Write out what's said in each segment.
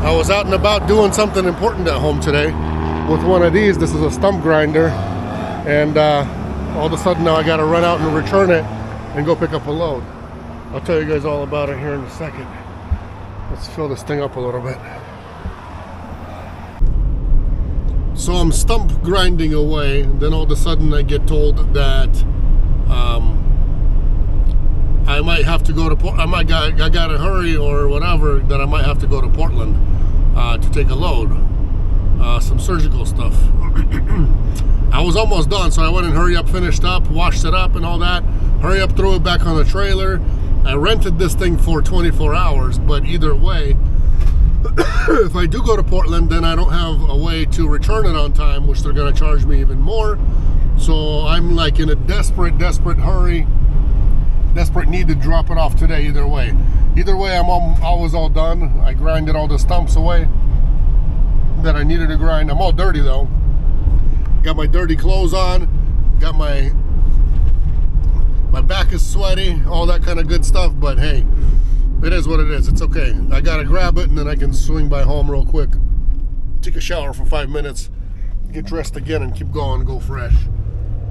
I was out and about doing something important at home today with one of these. This is a stump grinder, and all of a sudden now I got to run out and return it and go pick up a load. I'll tell you guys all about it here in a second. Let's fill this thing up a little bit. So I'm stump grinding away, and then all of a sudden I get told that I might have to go to I gotta hurry or whatever, that I might have to go to Portland to take a load, some surgical stuff. I was almost done, so I went and hurry up, finished up, washed it up and all that, hurry up, throw it back on the trailer. I rented this thing for 24 hours, but either way, if I do go to Portland, then I don't have a way to return it on time, which they're going to charge me even more. So I'm like in a desperate hurry, desperate need to drop it off today. Either way, I was all done. I grinded all the stumps away that I needed to grind. I'm all dirty though. Got my dirty clothes on. Got my back is sweaty, all that kind of good stuff. But hey, it is what it is. It's okay. I gotta grab it and then I can swing by home real quick, take a shower for 5 minutes, get dressed again and keep going, go fresh.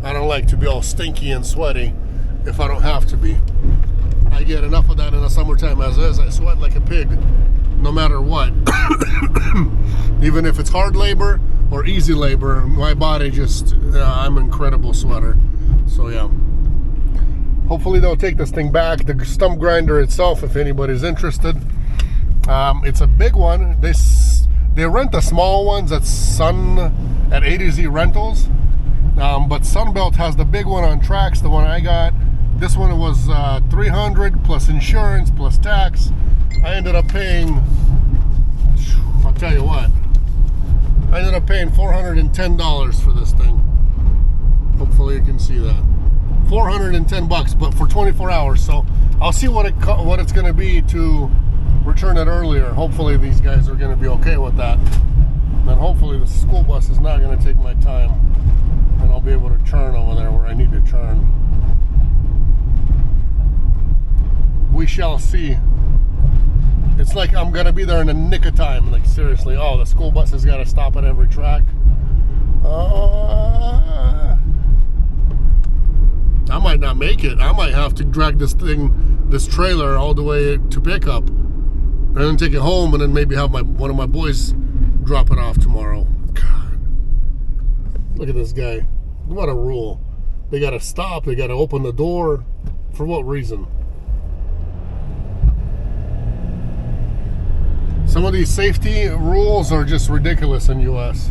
I don't like to be all stinky and sweaty if I don't have to be. I get enough of that in the summertime as is. I sweat like a pig no matter what. Even if it's hard labor or easy labor, my body just, I'm an incredible sweater. So yeah. Hopefully they'll take this thing back. The stump grinder itself, if anybody's interested, it's a big one. They rent the small ones at A to Z Rentals, but Sunbelt has the big one on tracks. The one I got, this one was $300 plus insurance plus tax. I ended up paying, I'll tell you what, I ended up paying $410 for this thing. Hopefully you can see that. $410, but for 24 hours. So I'll see what it's going to be to return it earlier. Hopefully these guys are going to be okay with that. And hopefully the school bus is not going to take my time, and I'll be able to turn over there where I need to turn. We shall see. It's like I'm going to be there in the nick of time. Like seriously, oh, the school bus has got to stop at every track. I might not make it. I might have to drag this trailer all the way to pickup, and then take it home, and then maybe have one of my boys drop it off tomorrow. God, look at this guy. What a rule. They got to stop. They got to open the door. For what reason? Some of these safety rules are just ridiculous in U.S.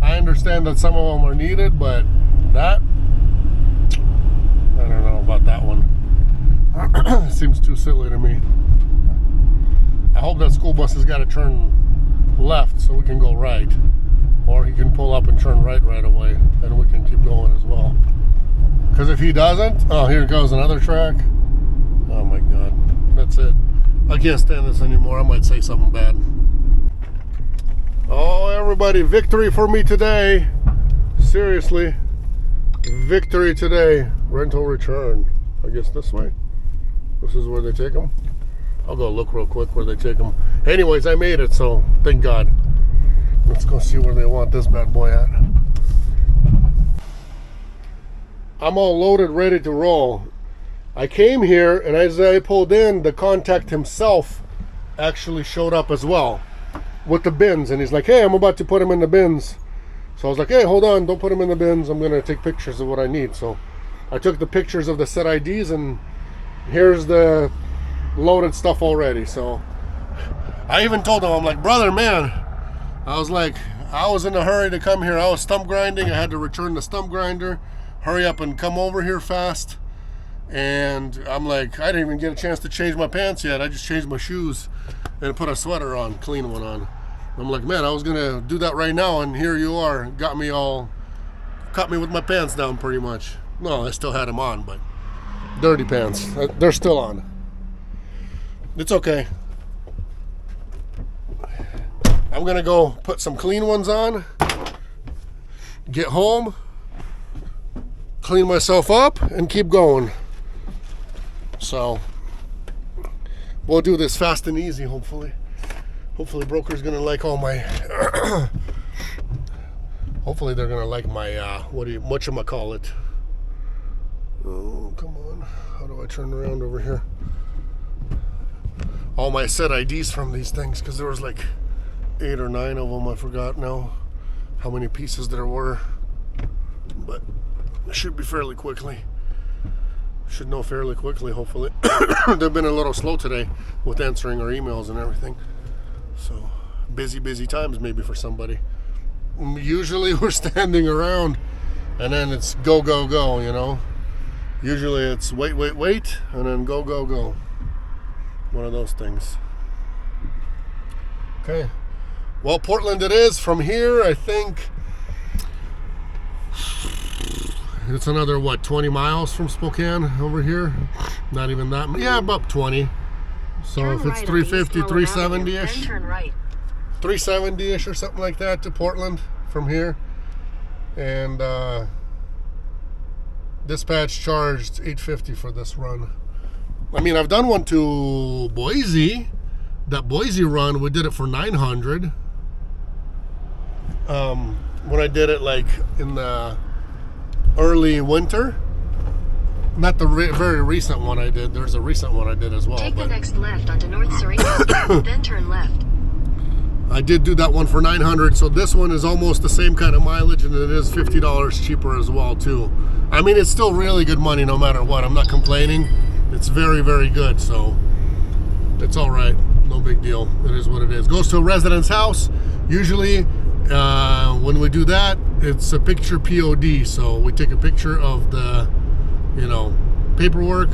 I understand that some of them are needed, but that, I don't know about that one. Seems too silly to me. I hope that school bus has got to turn left so we can go right, or he can pull up and turn right away, and we can keep going as well. Because if he doesn't, oh, here goes another track. Oh my God, that's it. I can't stand this anymore. I might say something bad. Oh, everybody, victory for me today. Seriously, victory today. Rental return. I guess this way. This is where they take them. I'll go look real quick where they take them. Anyways, I made it, so thank God. Let's go see where they want this bad boy at. I'm all loaded, ready to roll. I came here, and as I pulled in, the contact himself actually showed up as well with the bins, and he's like, hey, I'm about to put them in the bins. So I was like, hey, hold on, don't put them in the bins. I'm going to take pictures of what I need. So I took the pictures of the set IDs, and here's the loaded stuff already. So I even told him, I'm like, brother, man, I was like, I was in a hurry to come here. I was stump grinding. I had to return the stump grinder, hurry up and come over here fast. And I'm like, I didn't even get a chance to change my pants yet. I just changed my shoes and put a sweater on, clean one on. I'm like, man, I was gonna do that right now, and here you are. Got me with my pants down pretty much. No, I still had them on, but dirty pants. They're still on. It's okay. I'm gonna go put some clean ones on, get home, clean myself up, and keep going. So we'll do this fast and easy, hopefully. Hopefully broker's gonna like all my hopefully they're gonna like my whatchamacallit. Oh, come on. How do I turn around over here? All my set IDs from these things, because there was like 8 or 9 of them. I forgot now how many pieces there were, but it should be fairly quickly. Should know fairly quickly, hopefully. They've been a little slow today with answering our emails and everything. So busy times maybe for somebody. Usually we're standing around and then it's go, you know. Usually it's wait, and then go. One of those things. Okay. Well, Portland it is. From here, I think it's another, 20 miles from Spokane over here? Not even that. Yeah, about 20. So turn if it's 350, 370-ish. Turn right. 370-ish or something like that to Portland from here. And dispatch charged $850 for this run. I mean, I've done one to Boise. That Boise run, we did it for $900. When I did it like in the early winter. Not the very recent one I did. There's a recent one I did as well. Take the next left onto North Serena, then turn left. I did do that one for $900, so this one is almost the same kind of mileage, and it is $50 cheaper as well too. I mean, it's still really good money no matter what. I'm not complaining. It's very good, so it's all right. No big deal. It is what it is. Goes to a resident's house. Usually, when we do that, it's a picture POD. So we take a picture of the, paperwork,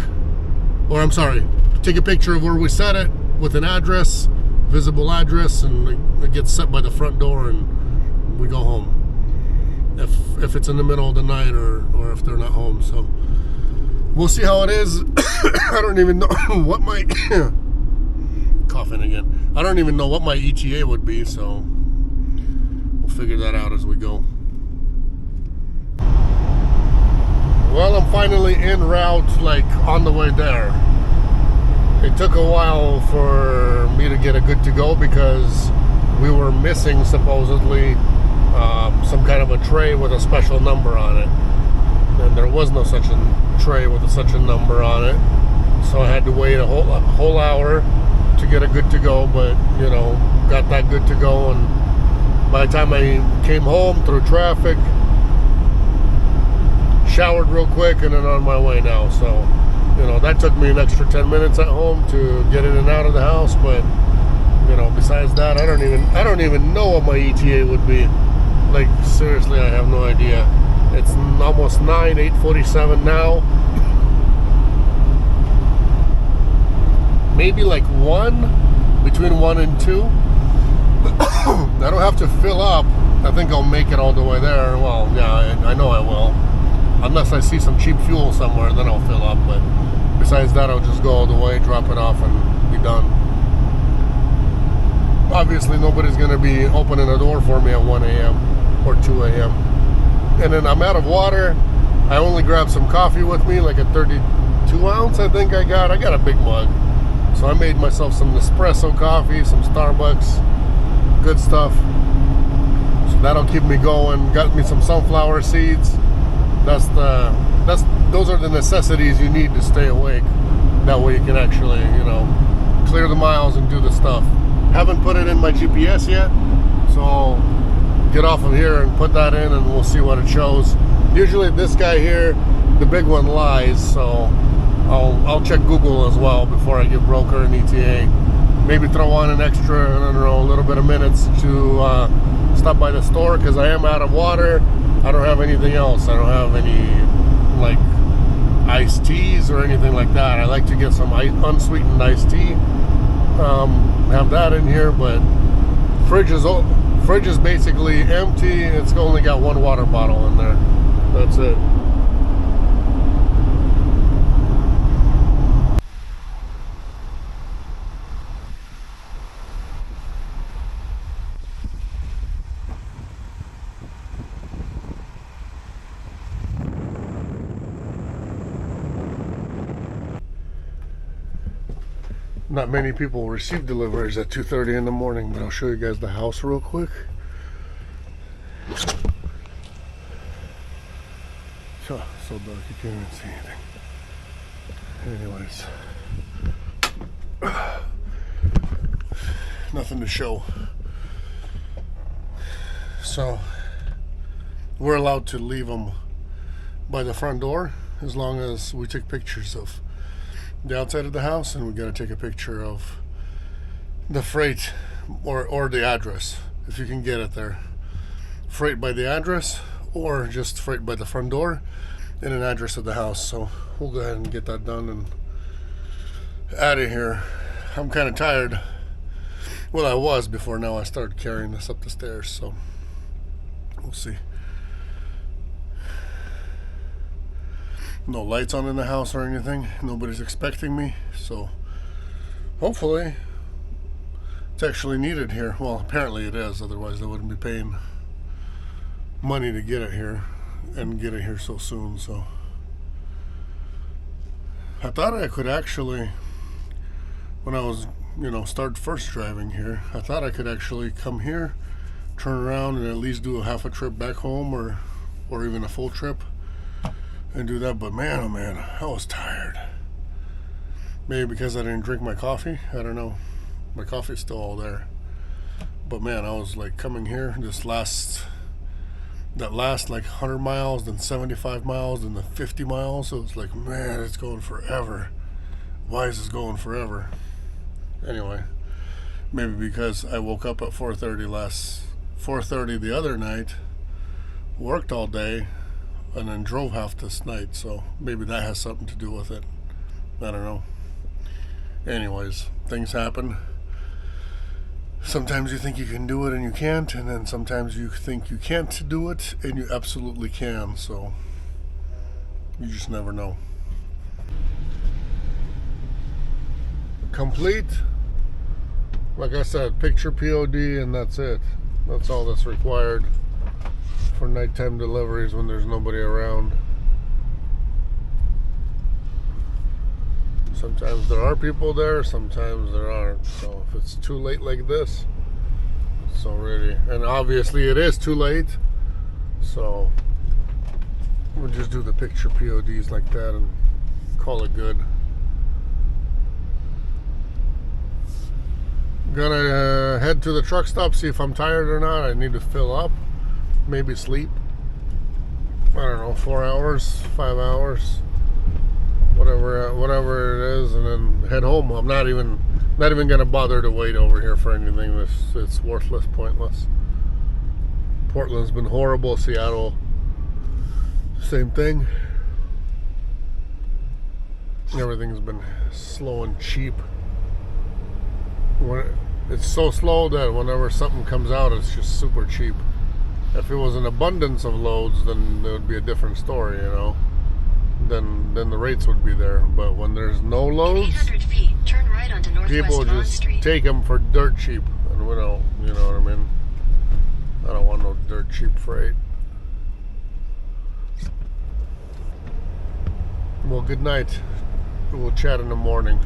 or I'm sorry, take a picture of where we set it with an address, visible address, and it gets set by the front door, and we go home. If it's in the middle of the night or if they're not home. So we'll see how it is. I don't even know what my coughing again. I don't even know what my ETA would be, so we'll figure that out as we go. Well, I'm finally en route, like on the way there. It took a while for me to get a good to go because we were missing supposedly some kind of a tray with a special number on it, and there was no such a tray with such a number on it, so I had to wait a whole hour to get a good to go. But got that good to go, and by the time I came home through traffic, showered real quick, and then on my way now. So that took me an extra 10 minutes at home to get in and out of the house. But besides that, I don't even know what my ETA would be. Like, seriously, I have no idea. It's almost 8:47 now. Maybe like between 1 and 2. I don't have to fill up. I think I'll make it all the way there. Well, yeah, I know I will. Unless I see some cheap fuel somewhere, then I'll fill up. But besides that, I'll just go all the way, drop it off, and be done. Obviously, nobody's going to be opening a door for me at 1 a.m. or 2 a.m. And then I'm out of water. I only grabbed some coffee with me, like a 32 ounce, I think I got. I got a big mug. So I made myself some Nespresso coffee, some Starbucks, good stuff. So that'll keep me going. Got me some sunflower seeds. Those are the necessities you need to stay awake. That way you can actually, clear the miles and do the stuff. Haven't put it in my GPS yet, so I'll get off of here and put that in, and we'll see what it shows. Usually this guy here, the big one, lies, so I'll check Google as well before I give broker an ETA. Maybe throw on an extra, I don't know, a little bit of minutes to stop by the store, because I am out of water. I don't have anything else. I don't have any like iced teas or anything like that. I like to get some unsweetened iced tea. Have that in here, but fridge is basically empty. It's only got one water bottle in there. That's it. not many people receive deliveries at 2:30 in the morning, but I'll show you guys the house real quick. So dark you can't even see anything. Anyways, nothing to show. So we're allowed to leave them by the front door as long as we take pictures of the outside of the house, and we got to take a picture of the freight or the address if you can get it there. Freight by the address or just freight by the front door and an address of the house. So we'll go ahead and get that done and out of here. I'm kind of tired. Well, I was before now I started carrying this up the stairs, so we'll see. No lights on in the house or anything. Nobody's expecting me, so hopefully it's actually needed here. Well, apparently it is, otherwise they wouldn't be paying money to get it here and get it here so soon. So I thought I could actually, when I was, start first driving here, I thought I could actually come here, turn around and at least do a half a trip back home or even a full trip and do that. But man, oh man, I was tired. Maybe because I didn't drink my coffee, I don't know. My coffee's still all there. But man, I was like coming here that last like 100 miles, then 75 miles, then the 50 miles. So it's like, man, it's going forever. Why is this going forever? Anyway, maybe because I woke up at 4:30 the other night, worked all day, and then drove half this night. So maybe that has something to do with it. I don't know. Anyways, things happen. Sometimes you think you can do it and you can't, and then sometimes you think you can't do it and you absolutely can. So you just never know. Complete. Like I said, picture POD, and that's it. That's all that's required for nighttime deliveries when there's nobody around. Sometimes there are people there, sometimes there aren't. So if it's too late like this, it's already, and obviously it is too late, so we'll just do the picture PODs like that and call it good. Gonna head to the truck stop, see if I'm tired or not. I need to fill up, maybe sleep, I don't know, 4 hours, 5 hours, whatever it is, and then head home. I'm not even gonna bother to wait over here for anything. It's worthless, pointless. Portland's been horrible. Seattle, same thing. Everything's been slow and cheap. It's so slow that whenever something comes out, it's just super cheap. If it was an abundance of loads, then it would be a different story, Then the rates would be there. But when there's no loads, 800 feet, turn right onto Northwest people Bond just Street. take them for dirt cheap, and we don't, you know what I mean? I don't want no dirt cheap freight. Well, good night. We'll chat in the morning.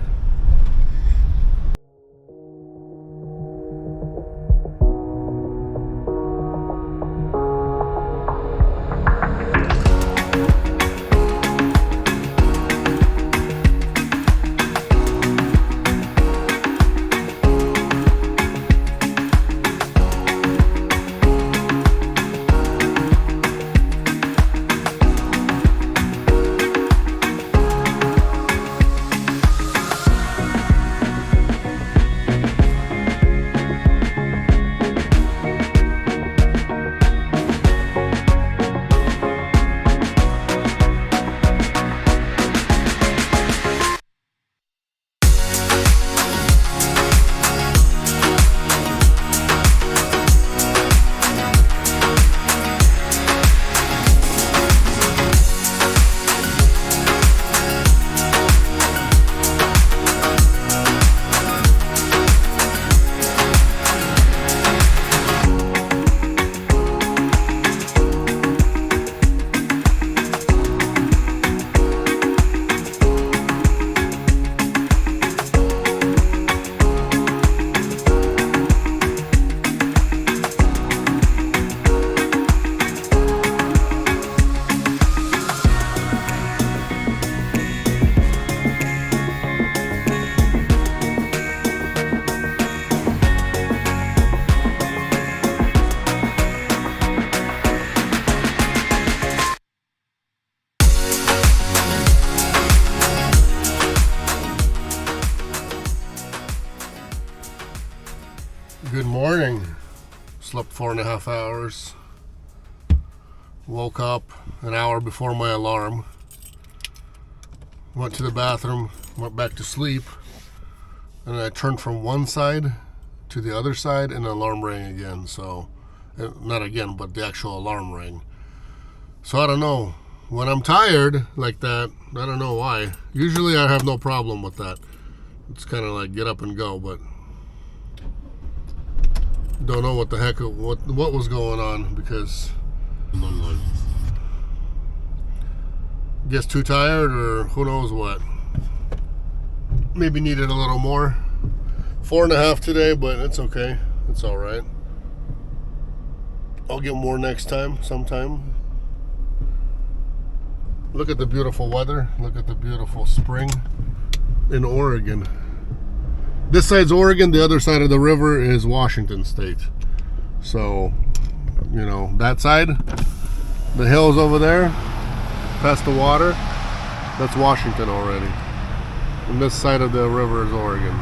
Good morning. Slept 4.5 hours. Woke up an hour before my alarm. Went to the bathroom, went back to sleep, and I turned from one side to the other side and the alarm rang again. So, not again, but the actual alarm rang. So I don't know. When I'm tired like that, I don't know why. Usually I have no problem with that. It's kind of like get up and go, but don't know what the heck, what was going on, because guess too tired or who knows what. Maybe needed a little more. 4.5 today, but it's okay. It's all right. I'll get more next time, sometime. Look at the beautiful weather. Look at the beautiful spring in Oregon. This side's Oregon, the other side of the river is Washington State. So, you know, that side, the hills over there, past the water, that's Washington already. And this side of the river is Oregon.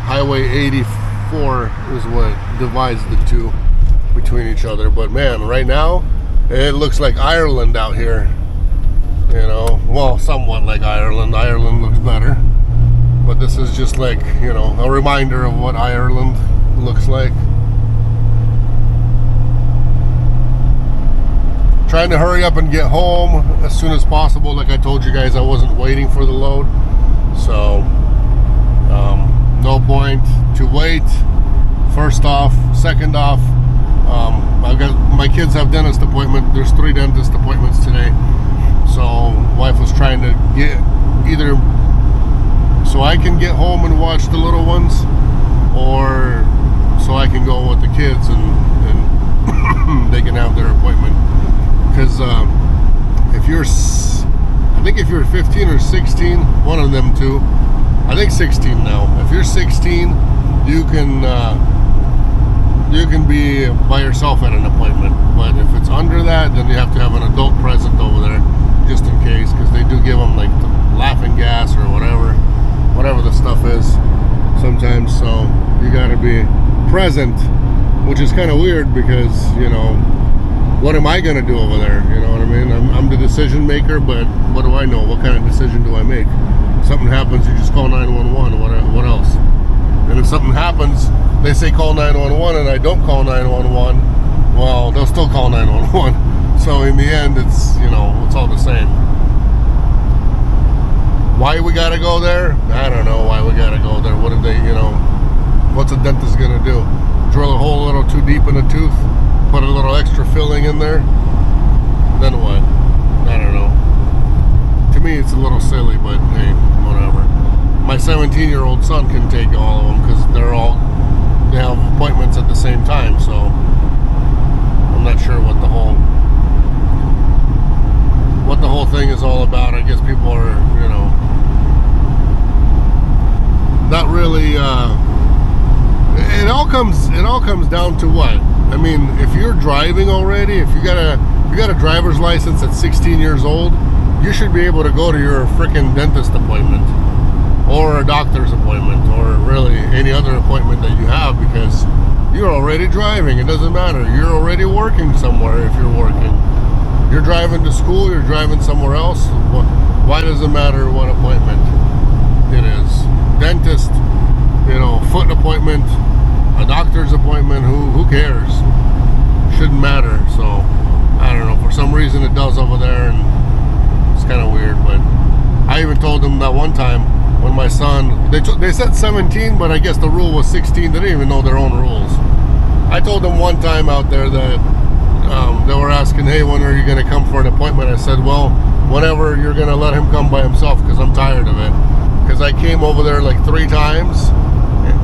Highway 84 is what divides the two between each other. But man, right now, it looks like Ireland out here. You know, well, somewhat like Ireland. Ireland looks better. But this is just like, you know, a reminder of what Ireland looks like. Trying to hurry up and get home as soon as possible. Like I told you guys, I wasn't waiting for the load. So, no point to wait. First off. Second off, I've got, my kids have dentist appointment. There's 3 dentist appointments today. So, wife was trying to get either so I can get home and watch the little ones, or so I can go with the kids and they can have their appointment. Because if you're, I think if you're 15 or 16, one of them two, I think 16 now. If you're 16, you can be by yourself at an appointment. But if it's under that, then you have to have an adult present over there, just in case, because they do give them like the laughing gas or whatever the stuff is sometimes. So you got to be present, which is kind of weird because, you know, what am I going to do over there? You know what I mean? I'm the decision maker, but what do I know? What kind of decision do I make? If something happens, you just call 911. What else? And if something happens, they say call 911 and I don't call 911, well, they'll still call 911. So in the end, it's, you know, it's all the same. Why we gotta go there? I don't know why we gotta go there. What did they, you know, what's a dentist gonna do? Drill a hole a little too deep in a tooth? Put a little extra filling in there? Then what? I don't know. To me, it's a little silly, but hey, whatever. My 17-year-old son can take all of them because they have appointments at the same time, so I'm not sure what the whole thing is all about. I guess people are, you know, not really, it all comes down to what? I mean, if you're driving already, if you got a driver's license at 16 years old, you should be able to go to your freaking dentist appointment or a doctor's appointment or really any other appointment that you have, because you're already driving. It doesn't matter. You're already working somewhere if you're working. You're driving to school, you're driving somewhere else. Why does it matter what appointment it is? Dentist, you know, foot appointment, a doctor's appointment, who cares? Shouldn't matter. So, I don't know. For some reason it does over there, and it's kind of weird. But I even told them that one time when my son, they said 17, but I guess the rule was 16. They didn't even know their own rules. I told them one time out there that they were asking, hey, when are you going to come for an appointment? I said, well, whenever you're going to let him come by himself, because I'm tired of it. Because I came over there like 3 times,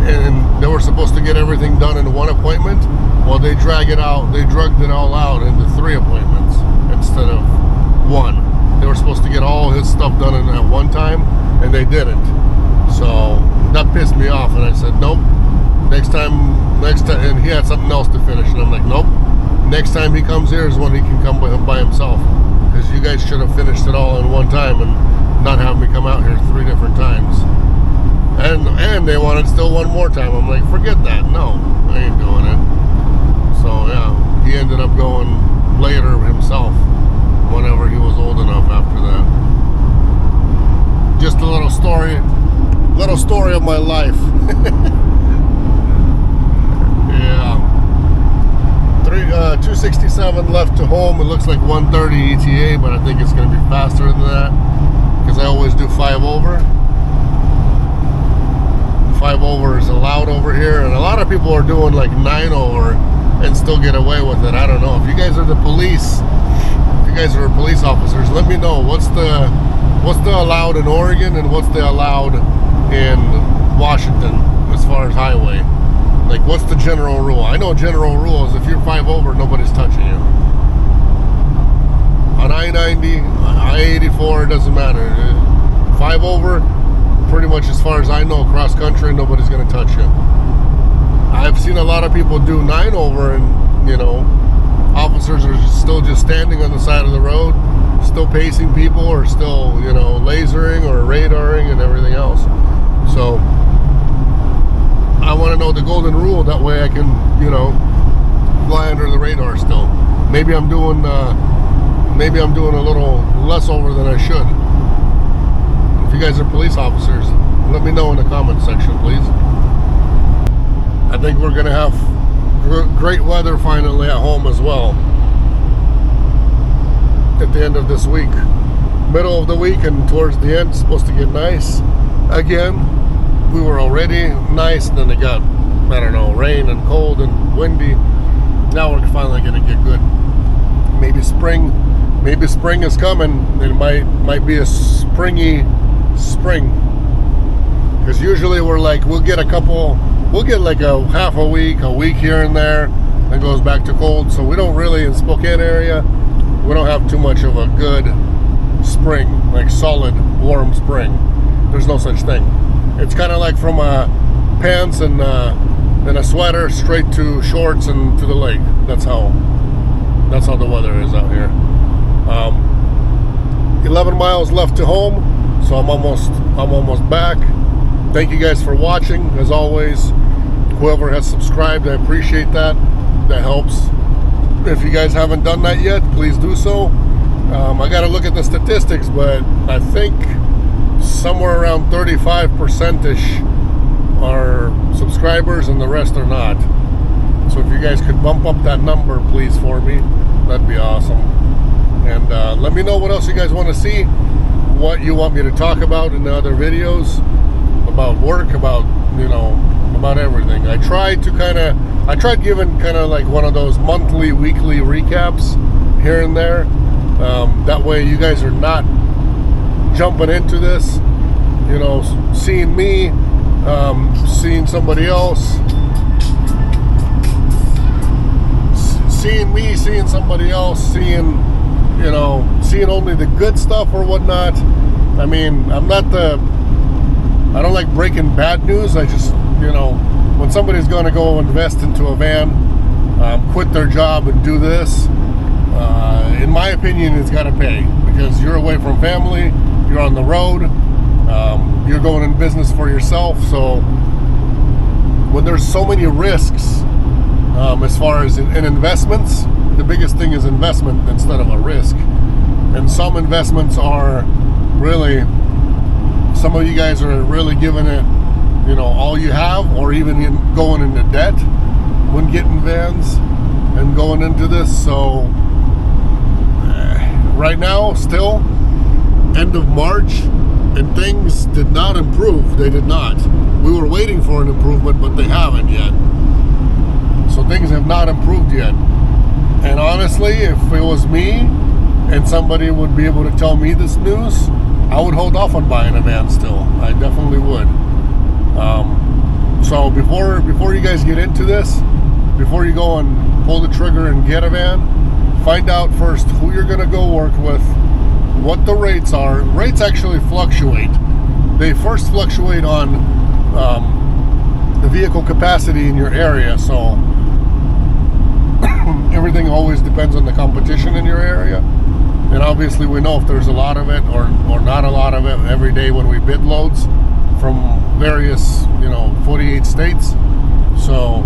and they were supposed to get everything done in one appointment. Well, they drugged it all out into 3 appointments instead of 1. They were supposed to get all his stuff done in at one time, and they didn't. So that pissed me off, and I said, nope. Next time, and he had something else to finish, and I'm like, nope. Next time he comes here is when he can come by himself, because you guys should have finished it all in one time and not have me come out here 3 different times. And they wanted still one more time. I'm like, forget that. No, I ain't doing it. So yeah, he ended up going later himself, whenever he was old enough after that. Just a little story of my life. Yeah. 267 left to home. It looks like 130 ETA, but I think it's going to be faster than that because I always do 5 over. 5 over is allowed over here, and a lot of people are doing like 9 over and still get away with it. I don't know. If you guys are the police, if you guys are police officers, let me know what's the allowed in Oregon and what's the allowed in Washington as far as highway. Like, what's the general rule? I know general rule is if you're 5 over, nobody's touching you. On I-90, I-84, it doesn't matter. 5 over, pretty much as far as I know, cross country, nobody's going to touch you. I've seen a lot of people do 9 over, and, you know, officers are still just standing on the side of the road, still pacing people, or still, you know, lasering or radaring and everything else. So I want to know the golden rule. That way I can, you know, fly under the radar still. Maybe I'm doing a little less over than I should. If you guys are police officers, let me know in the comment section, please. I think we're gonna have great weather finally at home as well at the end of this week. Middle of the week and towards the end, it's supposed to get nice again. We were already nice, and then it got, I don't know, rain and cold and windy. Now we're finally gonna get good. Maybe spring is coming. It might be a springy spring, because usually we're like, we'll get like a half a week here and there, then goes back to cold. So we don't really, in Spokane area, we don't have too much of a good spring, like solid warm spring. There's no such thing. It's kind of like from pants and a sweater straight to shorts and to the lake. That's how the weather is out here. 11 miles left to home, so I'm almost back. Thank you guys for watching. As always, whoever has subscribed, I appreciate that. That helps. If you guys haven't done that yet, please do so. I got to look at the statistics, but I think somewhere around 35%-ish are subscribers and the rest are not. So if you guys could bump up that number, please, for me, that'd be awesome. And let me know what else you guys want to see, what you want me to talk about in the other videos, about work, about, you know, about everything. I tried giving kind of like one of those monthly, weekly recaps here and there. That way you guys are not jumping into this, you know, seeing me, seeing somebody else, seeing somebody else, seeing only the good stuff or whatnot. I mean, I don't like breaking bad news. I just, you know, when somebody's going to go invest into a van, quit their job and do this, in my opinion, it's got to pay, because you're away from family, you're on the road, you're going in business for yourself. So when there's so many risks, as far as in investments, the biggest thing is investment instead of a risk. And some investments are really, some of you guys are really giving it, you know, all you have, or even going into debt when getting vans and going into this. So right now, still end of March, and things did not improve. They did not. We were waiting for an improvement, but they haven't yet. So things have not improved yet. And honestly, if it was me and somebody would be able to tell me this news, I would hold off on buying a van still. I definitely would. So before you guys get into this, before you go and pull the trigger and get a van, find out first who you're going to go work with, what the rates are. Rates actually fluctuate. They first fluctuate on the vehicle capacity in your area. So everything always depends on the competition in your area. And obviously we know if there's a lot of it or not a lot of it every day when we bid loads from various, 48 states. So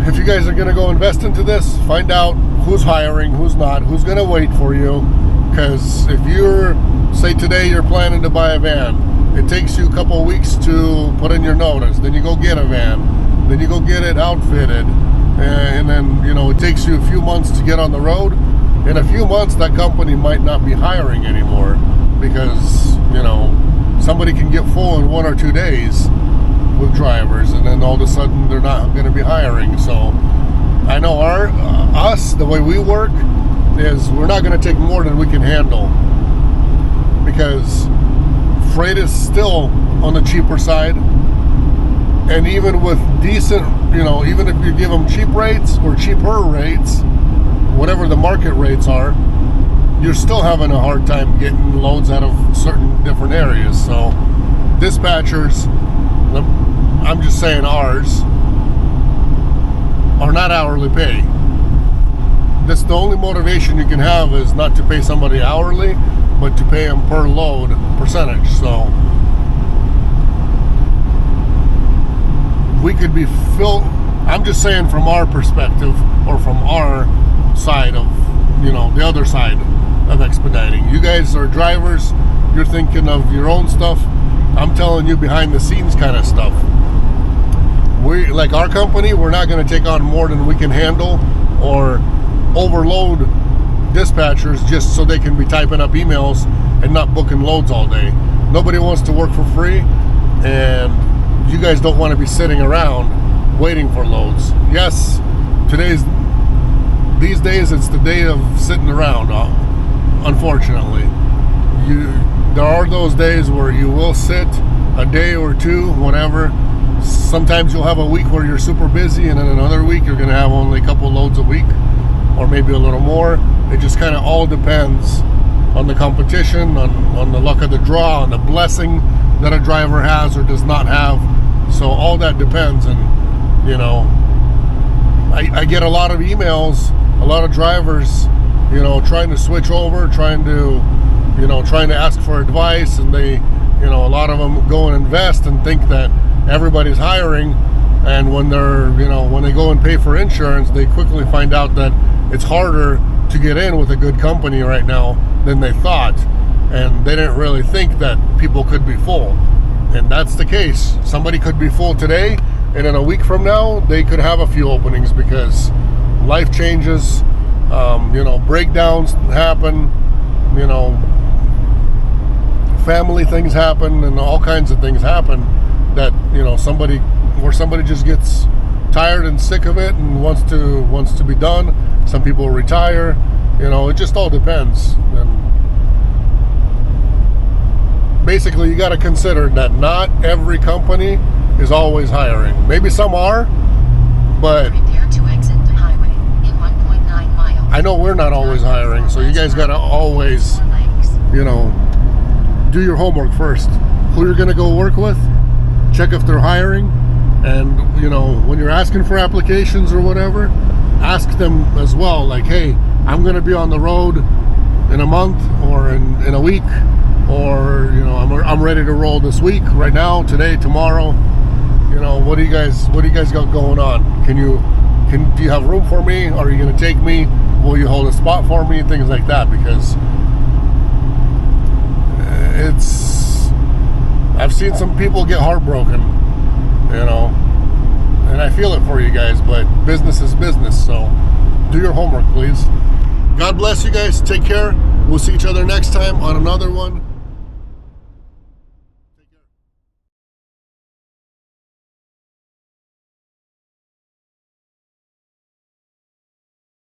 if you guys are going to go invest into this, find out who's hiring, who's not, who's going to wait for you. Because if you're, say today you're planning to buy a van, it takes you a couple of weeks to put in your notice, then you go get a van, then you go get it outfitted, and then, it takes you a few months to get on the road. In a few months, that company might not be hiring anymore because, somebody can get full in 1 or 2 days with drivers, and then all of a sudden they're not going to be hiring. So I know us, the way we work is we're not going to take more than we can handle, because freight is still on the cheaper side. And even with decent, even if you give them cheap rates or cheaper rates, whatever the market rates are, you're still having a hard time getting loads out of certain different areas. So dispatchers, I'm just saying ours, are not hourly pay. That's the only motivation you can have, is not to pay somebody hourly, but to pay them per load percentage. So we could be I'm just saying from our perspective, or from our side of, the other side of expediting. You guys are drivers, you're thinking of your own stuff. I'm telling you behind the scenes kind of stuff. We, like our company, we're not going to take on more than we can handle, or overload dispatchers just so they can be typing up emails and not booking loads all day. Nobody wants to work for free, and you guys don't want to be sitting around waiting for loads. Yes, these days it's the day of sitting around, unfortunately. There are those days where you will sit a day or two, whatever. Sometimes you'll have a week where you're super busy, and then another week you're going to have only a couple loads a week, or maybe a little more. It just kind of all depends on the competition, on the luck of the draw, on the blessing that a driver has or does not have. So all that depends. And I get a lot of emails, a lot of drivers, trying to switch over, trying to ask for advice, and they, a lot of them go and invest and think that everybody's hiring, and when they're, when they go and pay for insurance, they quickly find out that it's harder to get in with a good company right now than they thought, and they didn't really think that people could be full. And that's the case. Somebody could be full today, and in a week from now they could have a few openings, because life changes, breakdowns happen, family things happen, and all kinds of things happen that somebody just gets tired and sick of it and wants to be done. Some people retire. It just all depends. And basically, you got to consider that not every company is always hiring. Maybe some are, but Prepare to exit the highway in 1.9 miles. I know we're not always hiring. So you guys got to always, do your homework first. Who you're going to go work with, check if they're hiring, and when you're asking for applications or whatever, ask them as well, like, hey, I'm going to be on the road in a month or in a week, or I'm ready to roll this week, right now, today, tomorrow. What do you guys got going on? Do you have room for me? Are you going to take me? Will you hold a spot for me? Things like that, because I've seen some people get heartbroken, and I feel it for you guys, but business is business, so do your homework, please. God bless you guys. Take care. We'll see each other next time on another one.